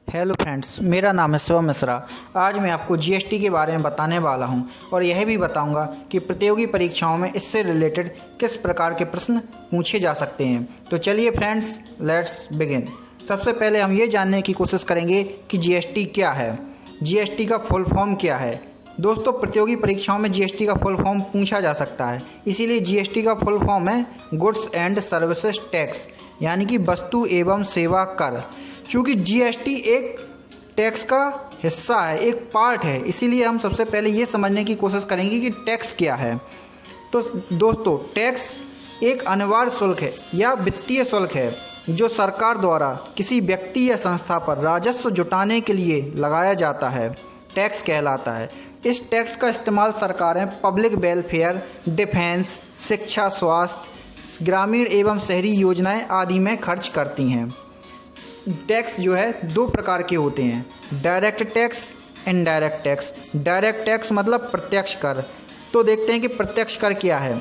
Hello friends, मेरा नाम है शिवम मिश्रा। आज मैं आपको जीएसटी के बारे में बताने वाला हूं और यह भी बताऊंगा कि प्रतियोगी परीक्षाओं में इससे रिलेटेड किस प्रकार के प्रश्न पूछे जा सकते हैं। तो चलिए फ्रेंड्स, लेट्स बिगिन। सबसे पहले हम ये जानने की कोशिश करेंगे कि जीएसटी क्या है, जीएसटी का फुल फॉर्म क्या है। दोस्तों, प्रतियोगी परीक्षाओं में जीएसटी का फुल फॉर्म पूछा जा सकता है, इसीलिए जीएसटी का फुल फॉर्म है गुड्स एंड सर्विसेज टैक्स, यानी कि वस्तु एवं सेवा कर। चूँकि जीएसटी एक टैक्स का हिस्सा है, एक पार्ट है, इसीलिए हम सबसे पहले ये समझने की कोशिश करेंगे कि टैक्स क्या है। तो दोस्तों, टैक्स एक अनिवार्य शुल्क है या वित्तीय शुल्क है जो सरकार द्वारा किसी व्यक्ति या संस्था पर राजस्व जुटाने के लिए लगाया जाता है, टैक्स कहलाता है। इस टैक्स का इस्तेमाल सरकारें पब्लिक वेलफेयर, डिफेंस, शिक्षा, स्वास्थ्य, ग्रामीण एवं शहरी योजनाएं आदि में खर्च करती हैं। टैक्स जो है दो प्रकार के होते हैं, direct tax, indirect tax. Direct tax मतलब प्रत्यक्ष कर। तो देखते हैं कि प्रत्यक्ष कर क्या है।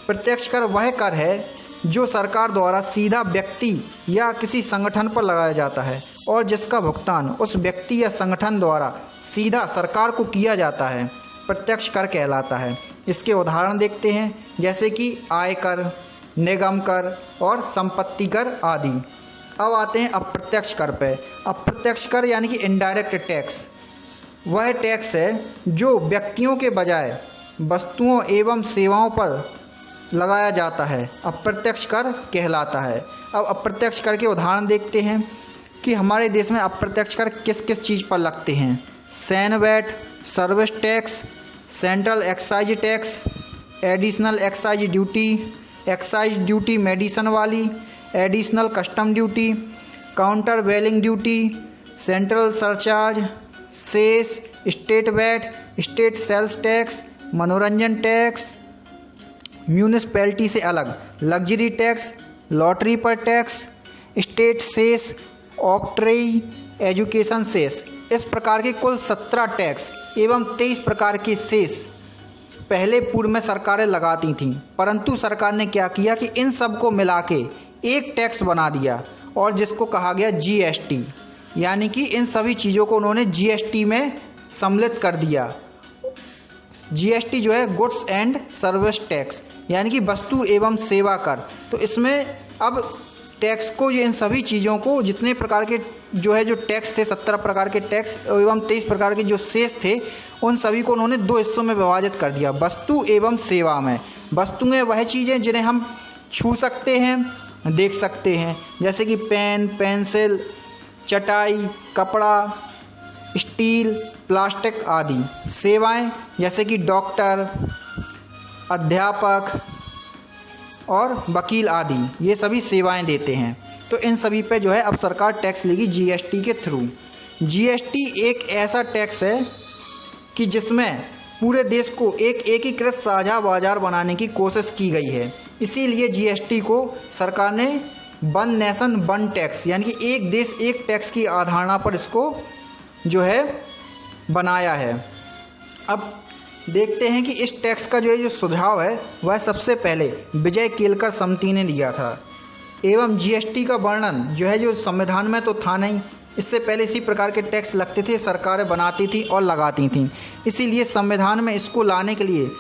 प्रत्यक्ष कर वह कर है जो सरकार द्वारा सीधा व्यक्ति या किसी संगठन पर लगाया जाता है और जिसका भुगतान उस व्यक्ति या संगठन द्वारा सीधा सरकार को किया जाता है, प्रत्यक्ष कर कहलाता है। इसके उदाहरण देखते हैं, जैसे कि आय कर, निगम कर और संपत्ति कर आदि। अब आते हैं अप्रत्यक्ष कर पे। अप्रत्यक्ष कर यानी कि इनडायरेक्ट टैक्स वह टैक्स है जो व्यक्तियों के बजाय वस्तुओं एवं सेवाओं पर लगाया जाता है, अप्रत्यक्ष कर कहलाता है। अब अप्रत्यक्ष कर के उदाहरण देखते हैं कि हमारे देश में अप्रत्यक्ष कर किस किस चीज़ पर लगते हैं। CENVAT, service tax, central excise tax, additional excise duty, excise duty medicine वाली, additional custom duty, countervailing duty, central surcharge, cess, state VAT, state sales tax, मनोरंजन टैक्स, म्यूनिसपैलिटी से अलग लग्जरी टैक्स, लॉटरी पर tax, state cess, octroi, education cess. इस प्रकार के कुल 17 tax एवं 23 प्रकार के सेस पहले पूर्व में सरकारें लगाती थीं, परंतु सरकार ने क्या किया कि इन सब को मिला के एक टैक्स बना दिया और जिसको कहा गया जीएसटी, यानी कि इन सभी चीज़ों को उन्होंने जीएसटी में सम्मिलित कर दिया। जीएसटी जो है गुड्स एंड सर्विस टैक्स, यानी कि वस्तु एवं सेवा कर। तो इसमें अब टैक्स को, ये इन सभी चीज़ों को, जितने प्रकार के जो टैक्स थे, 17 प्रकार के टैक्स एवं 23 प्रकार के जो शेष थे, उन सभी को उन्होंने दो हिस्सों में विभाजित कर दिया, वस्तु एवं सेवा में। वस्तुएं वह चीज़ें जिन्हें हम छू सकते हैं, देख सकते हैं, जैसे कि पेन, पेंसिल, चटाई, कपड़ा, स्टील, प्लास्टिक आदि। सेवाएं जैसे कि डॉक्टर, अध्यापक और वकील आदि, ये सभी सेवाएं देते हैं। तो इन सभी पे जो है अब सरकार टैक्स लेगी जीएसटी के थ्रू। जीएसटी एक ऐसा टैक्स है कि जिसमें पूरे देश को एक एकीकृत साझा बाजार बनाने की कोशिश की गई है। इसीलिए जीएसटी को सरकार ने वन नेशन वन टैक्स, यानी कि एक देश एक टैक्स की अवधारणा पर इसको जो है बनाया है। अब देखते हैं कि इस टैक्स का जो सुझाव है वह सबसे पहले विजय केलकर समिति ने दिया था। एवं जीएसटी का वर्णन जो संविधान में तो था नहीं, इससे पहले इसी प्रकार के टैक्स लगते थे, सरकारें बनाती थी और लगाती थीं। इसीलिए संविधान में इसको लाने के लिए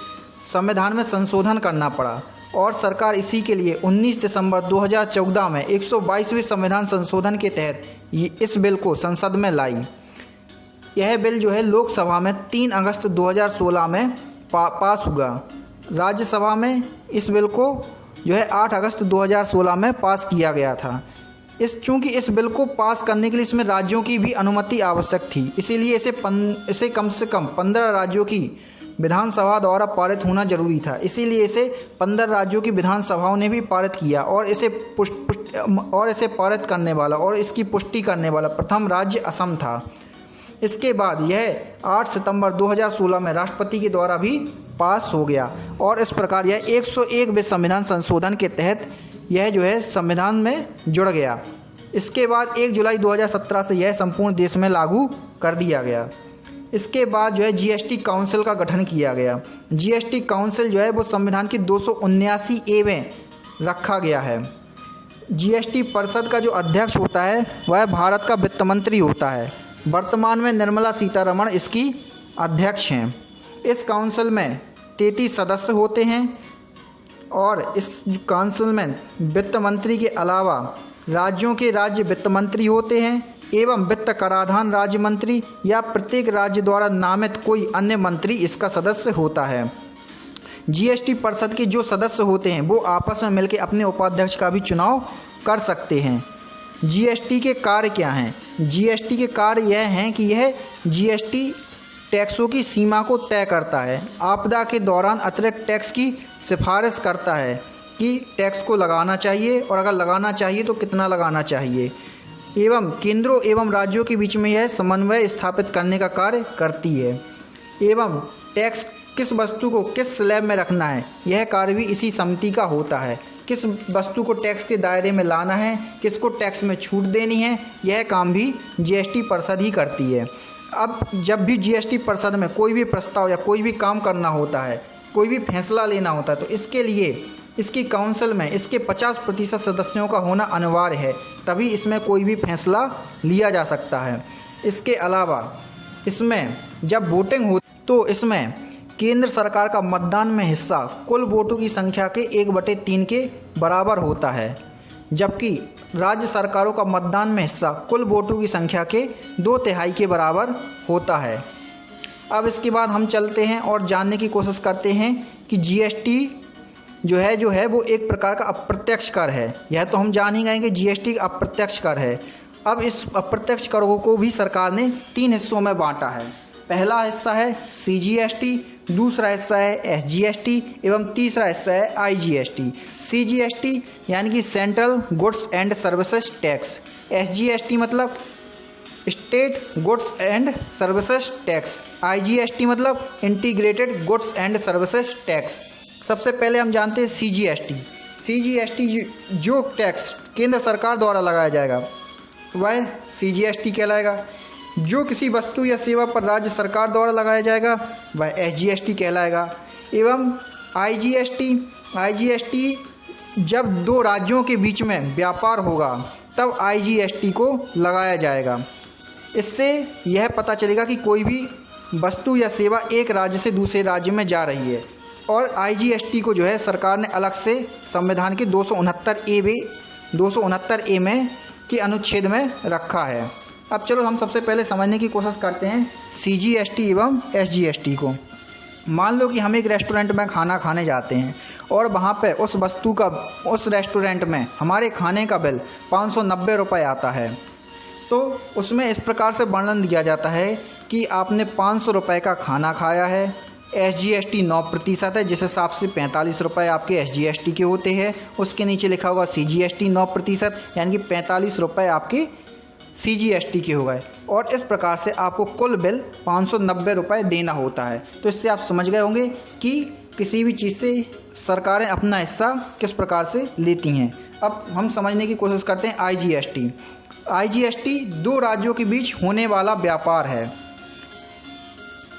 संविधान में संशोधन करना पड़ा और सरकार इसी के लिए 19 दिसंबर 2014 में 122वें संविधान संशोधन के तहत इस बिल को संसद में लाई। यह बिल जो है लोकसभा में 3 अगस्त 2016 में पास हुआ। राज्यसभा में इस बिल को 8 अगस्त 2016 में पास किया गया था। चूँकि इस बिल को पास करने के लिए इसमें राज्यों की भी अनुमति आवश्यक थी, इसीलिए इसे कम से कम 15 राज्यों की विधानसभा द्वारा पारित होना जरूरी था। इसीलिए इसे 15 राज्यों की विधानसभाओं ने भी पारित किया और इसे पारित करने वाला और इसकी पुष्टि करने वाला प्रथम राज्य असम था। इसके बाद यह 8 सितंबर 2016 में राष्ट्रपति के द्वारा भी पास हो गया और इस प्रकार यह 101वें संविधान संशोधन के तहत यह संविधान में जुड़ गया। इसके बाद 1 जुलाई 2017 से यह संपूर्ण देश में लागू कर दिया गया। इसके बाद जीएसटी काउंसिल का गठन किया गया। जीएसटी काउंसिल वो संविधान की 279 ए में रखा गया है। जीएसटी परिषद का जो अध्यक्ष होता है वह भारत का वित्त मंत्री होता है। वर्तमान में निर्मला सीतारमण इसकी अध्यक्ष हैं। इस काउंसिल में 33 सदस्य होते हैं और इस काउंसिल में वित्त मंत्री के अलावा राज्यों के राज्य वित्त मंत्री होते हैं एवं वित्त कराधान राज्य मंत्री या प्रत्येक राज्य द्वारा नामित कोई अन्य मंत्री इसका सदस्य होता है। जीएसटी परिषद के जो सदस्य होते हैं वो आपस में मिलकर अपने उपाध्यक्ष का भी चुनाव कर सकते हैं। जीएसटी के कार्य क्या हैं? जीएसटी के कार्य यह हैं कि यह जीएसटी टैक्सों की सीमा को तय करता है, आपदा के दौरान अतिरिक्त टैक्स की सिफारिश करता है कि टैक्स को लगाना चाहिए और अगर लगाना चाहिए तो कितना लगाना चाहिए, एवं केंद्रों एवं राज्यों के बीच में यह समन्वय स्थापित करने का कार्य करती है। एवं टैक्स किस वस्तु को किस स्लैब में रखना है, यह कार्य भी इसी समिति का होता है। किस वस्तु को टैक्स के दायरे में लाना है, किसको टैक्स में छूट देनी है, यह काम भी जीएसटी परिषद ही करती है। अब जब भी जीएसटी परिषद में कोई भी प्रस्ताव या कोई भी काम करना होता है, कोई भी फैसला लेना होता है, तो इसके लिए इसकी काउंसिल में इसके 50% सदस्यों का होना अनिवार्य है, तभी इसमें कोई भी फैसला लिया जा सकता है। इसके अलावा इसमें जब वोटिंग हो तो इसमें केंद्र सरकार का मतदान में हिस्सा कुल वोटों की संख्या के 1/3 के बराबर होता है, जबकि राज्य सरकारों का मतदान में हिस्सा कुल वोटों की संख्या के 2/3 के बराबर होता है। अब इसके बाद हम चलते हैं और जानने की कोशिश करते हैं कि जीएसटी जो है वो एक प्रकार का अप्रत्यक्ष कर है। यह तो हम जान ही गए कि जीएसटी अप्रत्यक्ष कर है। अब इस अप्रत्यक्ष करों को भी सरकार ने 3 हिस्सों में बांटा है। पहला हिस्सा है सीजीएसटी, दूसरा हिस्सा है एसजीएसटी एवं तीसरा हिस्सा है आईजीएसटी। सीजीएसटी यानी कि central goods and services tax, SGST मतलब state goods and services tax, IGST मतलब integrated goods and services tax. सबसे पहले हम जानते हैं सीजीएसटी। सीजीएसटी जो टैक्स केंद्र सरकार द्वारा लगाया जाएगा वह सीजीएसटी कहलाएगा। जो किसी वस्तु या सेवा पर राज्य सरकार द्वारा लगाया जाएगा वह एसजीएसटी कहलाएगा। एवं आईजीएसटी जब 2 राज्यों के बीच में व्यापार होगा तब आईजीएसटी को लगाया जाएगा। इससे यह पता चलेगा कि कोई भी वस्तु या सेवा एक राज्य से दूसरे राज्य में जा रही है। और आईजीएसटी को जो है सरकार ने अलग से संविधान के 269A में के अनुच्छेद में रखा है। अब चलो हम सबसे पहले समझने की कोशिश करते हैं सीजीएसटी एवं एसजीएसटी को। मान लो कि हम एक रेस्टोरेंट में खाना खाने जाते हैं और वहाँ पे उस रेस्टोरेंट में हमारे खाने का बिल 590 रुपये आता है। तो उसमें इस प्रकार से वर्णन दिया जाता है कि आपने 500 रुपये का खाना खाया है। एसजीएसटी 9% है, जिस हिसाब से 45 रुपये आपके एसजीएसटी के होते हैं। उसके नीचे लिखा होगा सीजीएसटी 9%, यानी कि 45 रुपये आपके सीजीएसटी के हो गए। और इस प्रकार से आपको कुल बिल 590 रुपये देना होता है। तो इससे आप समझ गए होंगे कि किसी भी चीज़ से सरकारें अपना हिस्सा किस प्रकार से लेती हैं। अब हम समझने की कोशिश करते हैं आईजीएसटी। आईजीएसटी 2 राज्यों के बीच होने वाला व्यापार है।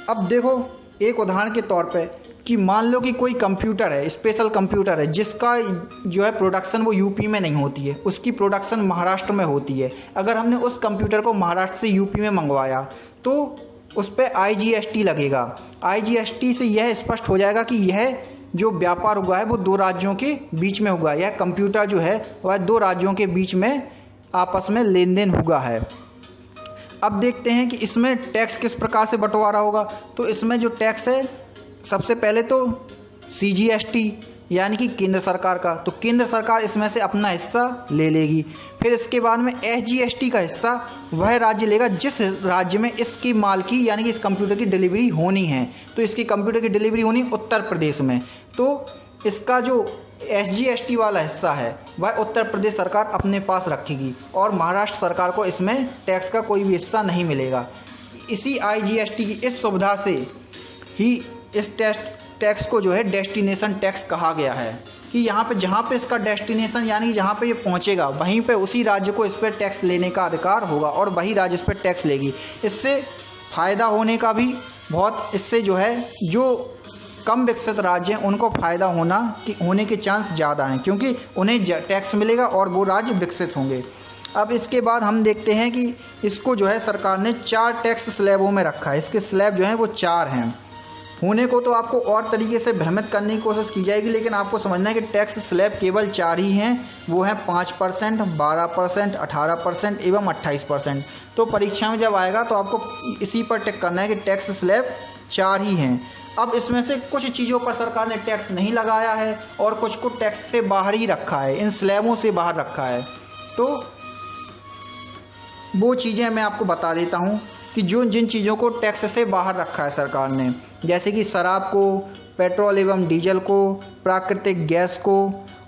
अब देखो एक उदाहरण के तौर पे कि मान लो कि कोई कंप्यूटर है, स्पेशल कंप्यूटर है, जिसका जो है प्रोडक्शन वो यूपी में नहीं होती है, उसकी प्रोडक्शन महाराष्ट्र में होती है। अगर हमने उस कंप्यूटर को महाराष्ट्र से यूपी में मंगवाया तो उस पर आईजीएसटी लगेगा। आईजीएसटी से यह स्पष्ट हो जाएगा कि यह जो व्यापार हुआ है वो 2 राज्यों के बीच में हुआ है। यह कंप्यूटर जो है वह 2 राज्यों के बीच में आपस में लेन देन हुआ है। अब देखते हैं कि इसमें टैक्स किस प्रकार से बंटवारा होगा। तो इसमें जो टैक्स है सबसे पहले तो सीजीएसटी यानी कि केंद्र सरकार का, तो केंद्र सरकार इसमें से अपना हिस्सा ले लेगी। फिर इसके बाद में एसजीएसटी का हिस्सा वह राज्य लेगा जिस राज्य में इसकी माल की यानी कि इस कंप्यूटर की डिलीवरी होनी है। तो इसकी कंप्यूटर की डिलीवरी होनी उत्तर प्रदेश में, तो इसका जो एसजीएसटी वाला हिस्सा है वह उत्तर प्रदेश सरकार अपने पास रखेगी और महाराष्ट्र सरकार को इसमें टैक्स का कोई भी हिस्सा नहीं मिलेगा। इसी आईजीएसटी की इस सुविधा से ही इस टैक्स को जो है डेस्टिनेशन टैक्स कहा गया है कि यहाँ पे जहाँ पे इसका डेस्टिनेशन यानी कि जहाँ पे ये पहुँचेगा वहीं पे उसी राज्य को इस पर टैक्स लेने का अधिकार होगा और वही राज्य इस पर टैक्स लेगी। इससे फ़ायदा होने का भी बहुत, इससे जो है जो कम विकसित राज्य हैं उनको फ़ायदा होने के चांस ज़्यादा हैं, क्योंकि उन्हें टैक्स मिलेगा और वो राज्य विकसित होंगे। अब इसके बाद हम देखते हैं कि इसको जो है सरकार ने 4 टैक्स स्लैबों में रखा है। इसके स्लैब जो हैं वो 4 हैं। होने को तो आपको और तरीके से भ्रमित करने की कोशिश की जाएगी, लेकिन आपको समझना है कि टैक्स स्लैब केवल 4 ही हैं। वो हैं 5%, 12%, 18% एवं 28%। तो परीक्षा में जब आएगा तो आपको इसी पर टिक करना है कि टैक्स स्लैब 4 ही हैं। अब इसमें से कुछ चीज़ों पर सरकार ने टैक्स नहीं लगाया है और कुछ को टैक्स से बाहर ही रखा है, इन स्लैबों से बाहर रखा है। तो वो चीज़ें मैं आपको बता देता हूँ कि जिन चीज़ों को टैक्स से बाहर रखा है सरकार ने, जैसे कि शराब को, पेट्रोल एवं डीजल को, प्राकृतिक गैस को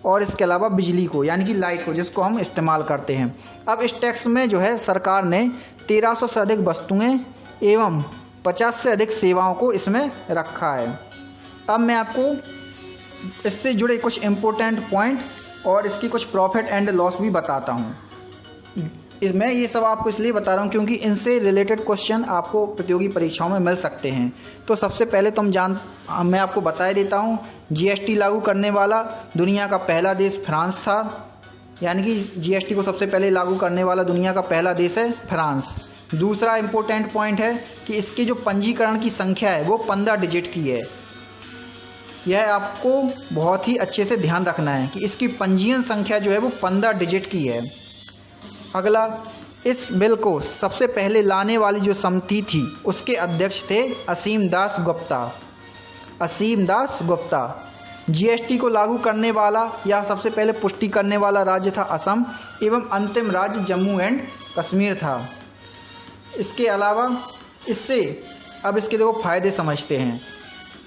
और इसके अलावा बिजली को, यानी कि लाइट को, जिसको हम इस्तेमाल करते हैं। अब इस टैक्स में जो है सरकार ने 1300 से अधिक वस्तुएं एवं 50 से अधिक सेवाओं को इसमें रखा है। अब मैं आपको इससे जुड़े कुछ इम्पोर्टेंट पॉइंट और इसकी कुछ प्रॉफिट एंड लॉस भी बताता हूँ। मैं ये सब आपको इसलिए बता रहा हूँ क्योंकि इनसे रिलेटेड क्वेश्चन आपको प्रतियोगी परीक्षाओं में मिल सकते हैं। तो सबसे पहले तो मैं आपको बता देता हूँ, जीएसटी लागू करने वाला दुनिया का पहला देश फ्रांस था, यानी कि जीएसटी को सबसे पहले लागू करने वाला दुनिया का पहला देश है फ्रांस। दूसरा इम्पोर्टेंट पॉइंट है कि इसकी जो पंजीकरण की संख्या है वो 15 डिजिट की है। यह आपको बहुत ही अच्छे से ध्यान रखना है कि इसकी पंजीयन संख्या जो है वो 15 डिजिट की है। अगला, इस बिल को सबसे पहले लाने वाली जो समिति थी उसके अध्यक्ष थे असीम दास गुप्ता। जीएसटी को लागू करने वाला या सबसे पहले पुष्टि करने वाला राज्य था असम एवं अंतिम राज्य जम्मू एंड कश्मीर था। इसके अलावा अब इसके देखो फायदे समझते हैं।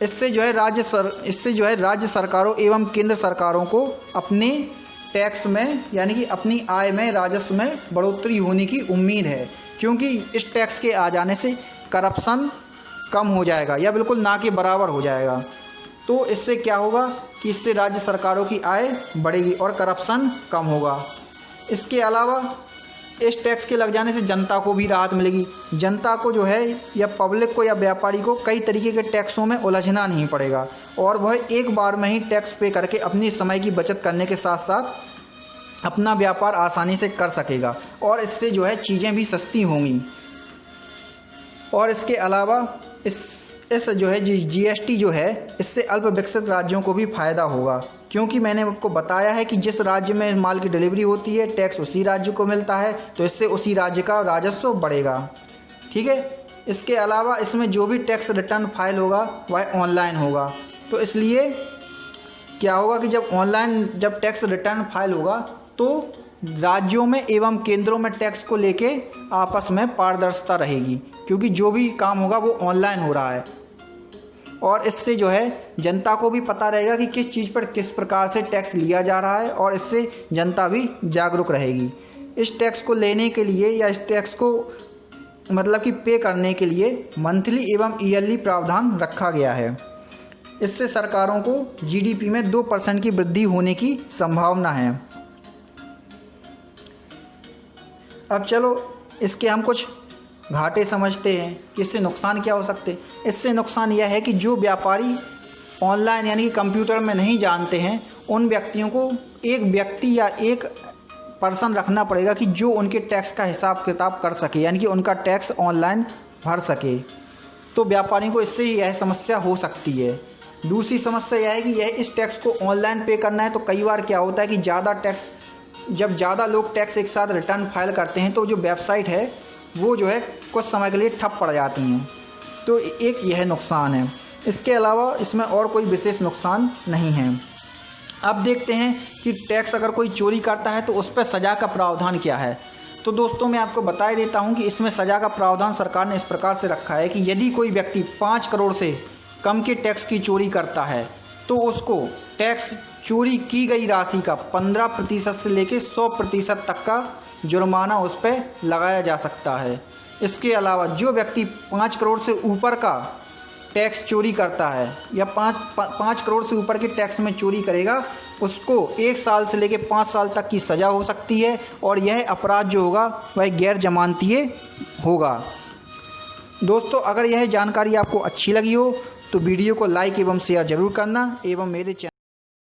इससे जो है राज्य सरकारों एवं केंद्र सरकारों को अपने टैक्स में, यानी कि अपनी आय में, राजस्व में बढ़ोतरी होने की उम्मीद है, क्योंकि इस टैक्स के आ जाने से करप्शन कम हो जाएगा या बिल्कुल ना के बराबर हो जाएगा। तो इससे क्या होगा कि इससे राज्य सरकारों की आय बढ़ेगी और करप्शन कम होगा। इसके अलावा इस टैक्स के लग जाने से जनता को भी राहत मिलेगी। जनता को जो है या पब्लिक को या व्यापारी को कई तरीके के टैक्सों में उलझना नहीं पड़ेगा और वह एक बार में ही टैक्स पे करके अपनी समय की बचत करने के साथ साथ अपना व्यापार आसानी से कर सकेगा और इससे जो है चीज़ें भी सस्ती होंगी। और इसके अलावा इस जो है जीएसटी जो है इससे अल्प विकसित राज्यों को भी फ़ायदा होगा, क्योंकि मैंने आपको बताया है कि जिस राज्य में माल की डिलीवरी होती है टैक्स उसी राज्य को मिलता है, तो इससे उसी राज्य का राजस्व बढ़ेगा। ठीक है। इसके अलावा इसमें जो भी टैक्स रिटर्न फाइल होगा वह ऑनलाइन होगा। तो इसलिए क्या होगा कि जब टैक्स रिटर्न फाइल होगा तो राज्यों में एवं केंद्रों में टैक्स को लेके आपस में पारदर्शिता रहेगी, क्योंकि जो भी काम होगा वो ऑनलाइन हो रहा है और इससे जो है जनता को भी पता रहेगा कि किस चीज़ पर किस प्रकार से टैक्स लिया जा रहा है और इससे जनता भी जागरूक रहेगी। इस टैक्स को लेने के लिए या इस टैक्स को मतलब कि पे करने के लिए मंथली एवं ईयरली प्रावधान रखा गया है। इससे सरकारों को जीडीपी में 2% की वृद्धि होने की संभावना है। अब चलो इसके हम कुछ घाटे समझते हैं कि इससे नुकसान क्या हो सकते हैं। इससे नुकसान यह है कि जो व्यापारी ऑनलाइन यानी कि कंप्यूटर में नहीं जानते हैं उन व्यक्तियों को एक व्यक्ति या एक पर्सन रखना पड़ेगा कि जो उनके टैक्स का हिसाब किताब कर सके, यानी कि उनका टैक्स ऑनलाइन भर सके। तो व्यापारियों को इससे यह समस्या हो सकती है। दूसरी समस्या यह है कि यह इस टैक्स को ऑनलाइन पे करना है तो कई बार क्या होता है कि जब ज़्यादा लोग टैक्स एक साथ रिटर्न फाइल करते हैं तो जो वेबसाइट है वो जो है कुछ समय के लिए ठप पड़ जाती हैं। तो एक यह नुकसान है। इसके अलावा इसमें और कोई विशेष नुकसान नहीं है। अब देखते हैं कि टैक्स अगर कोई चोरी करता है तो उस पर सज़ा का प्रावधान क्या है। तो दोस्तों मैं आपको बता ही देता हूं कि इसमें सज़ा का प्रावधान सरकार ने इस प्रकार से रखा है कि यदि कोई व्यक्ति 5 करोड़ से कम के टैक्स की चोरी करता है तो उसको टैक्स चोरी की गई राशि का 15% से लेकर 100% तक का जुर्माना उस पर लगाया जा सकता है। इसके अलावा जो व्यक्ति 5 करोड़ से ऊपर का टैक्स चोरी करता है या 5 करोड़ से ऊपर के टैक्स में चोरी करेगा उसको 1 साल से लेकर 5 साल तक की सज़ा हो सकती है और यह अपराध जो होगा वह गैर जमानतीय होगा। दोस्तों अगर यह जानकारी आपको अच्छी लगी हो तो वीडियो को लाइक एवं शेयर जरूर करना एवं मेरे चैनल